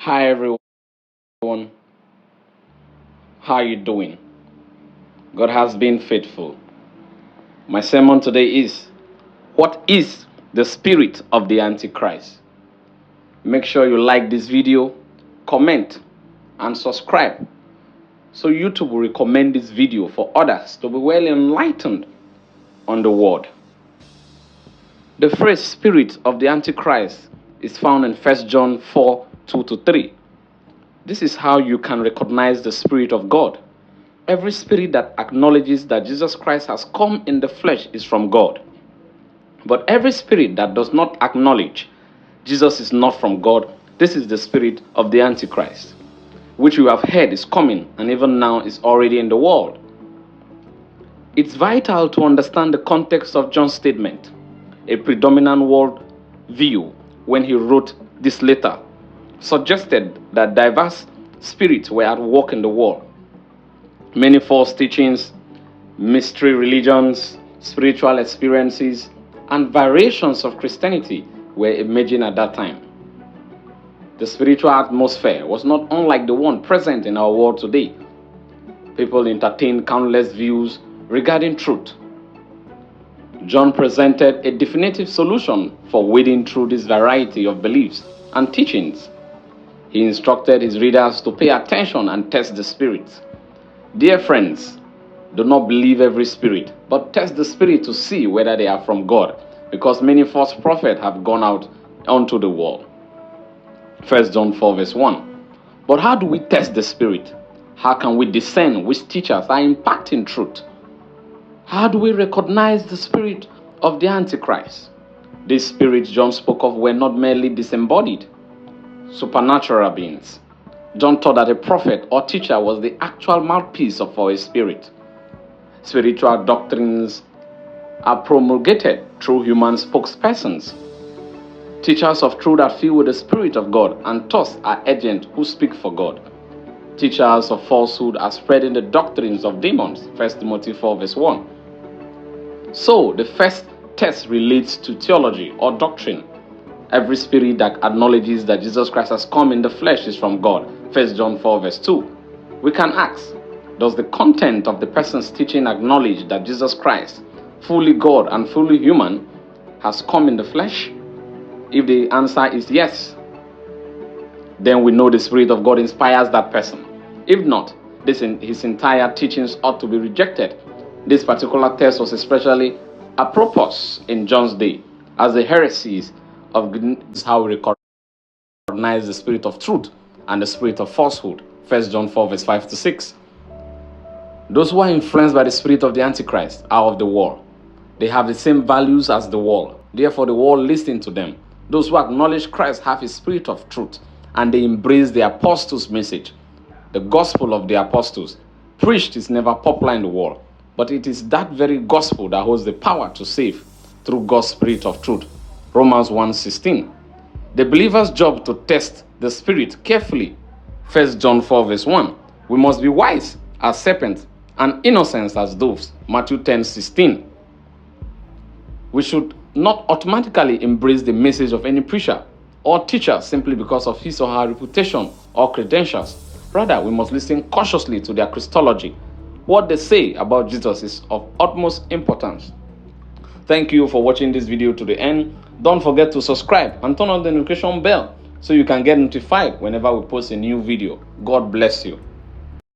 Hi everyone, how are you doing? God has been faithful. My sermon today is, what is the spirit of the antichrist? Make sure you like this video, comment and subscribe so YouTube will recommend this video for others to be well enlightened on the word. The phrase spirit of the antichrist is found in 1 John 4:2-3. This is how you can recognize the spirit of God. Every spirit that acknowledges that Jesus Christ has come in the flesh is from God. But every spirit that does not acknowledge Jesus is not from God, this is the spirit of the Antichrist, which you have heard is coming and even now is already in the world. It's vital to understand the context of John's statement, a predominant world view when he wrote this letter suggested that diverse spirits were at work in the world. Many false teachings, mystery religions, spiritual experiences, and variations of Christianity were emerging at that time. The spiritual atmosphere was not unlike the one present in our world today. People entertained countless views regarding truth. John presented a definitive solution for wading through this variety of beliefs and teachings. He instructed his readers to pay attention and test the spirits. Dear friends, do not believe every spirit, but test the spirit to see whether they are from God, because many false prophets have gone out onto the world. 1 John 4:1. But how do we test the spirit? How can we discern which teachers are impacting truth? How do we recognize the spirit of the Antichrist? These spirits John spoke of were not merely disembodied, supernatural beings. John taught that a prophet or teacher was the actual mouthpiece for a spirit. Spiritual doctrines are promulgated through human spokespersons. Teachers of truth are filled with the Spirit of God and thus are agents who speak for God. Teachers of falsehood are spreading the doctrines of demons. 1 Timothy 4:1. So, the first test relates to theology or doctrine. Every spirit that acknowledges that Jesus Christ has come in the flesh is from God. 1 John 4:2. We can ask, does the content of the person's teaching acknowledge that Jesus Christ, fully God and fully human, has come in the flesh? If the answer is yes, then we know the Spirit of God inspires that person. If not, his entire teachings ought to be rejected. This particular test was especially apropos in John's day, as the heresies of how we recognize the spirit of truth and the spirit of falsehood. 1 John 4:5-6. Those who are influenced by the spirit of the Antichrist are of the world. They have the same values as the world. Therefore, the world listens to them. Those who acknowledge Christ have a spirit of truth, and they embrace the apostles' message. The gospel of the apostles preached is never popular in the world, but it is that very gospel that holds the power to save through God's spirit of truth. Romans 1:16. The believer's job to test the spirit carefully. 1 John 4:1. We must be wise as serpents and innocent as doves. Matthew 10:16. We should not automatically embrace the message of any preacher or teacher simply because of his or her reputation or credentials. Rather, we must listen cautiously to their Christology. What they say about Jesus is of utmost importance. Thank you for watching this video to the end. Don't forget to subscribe and turn on the notification bell so you can get notified whenever we post a new video. God bless you.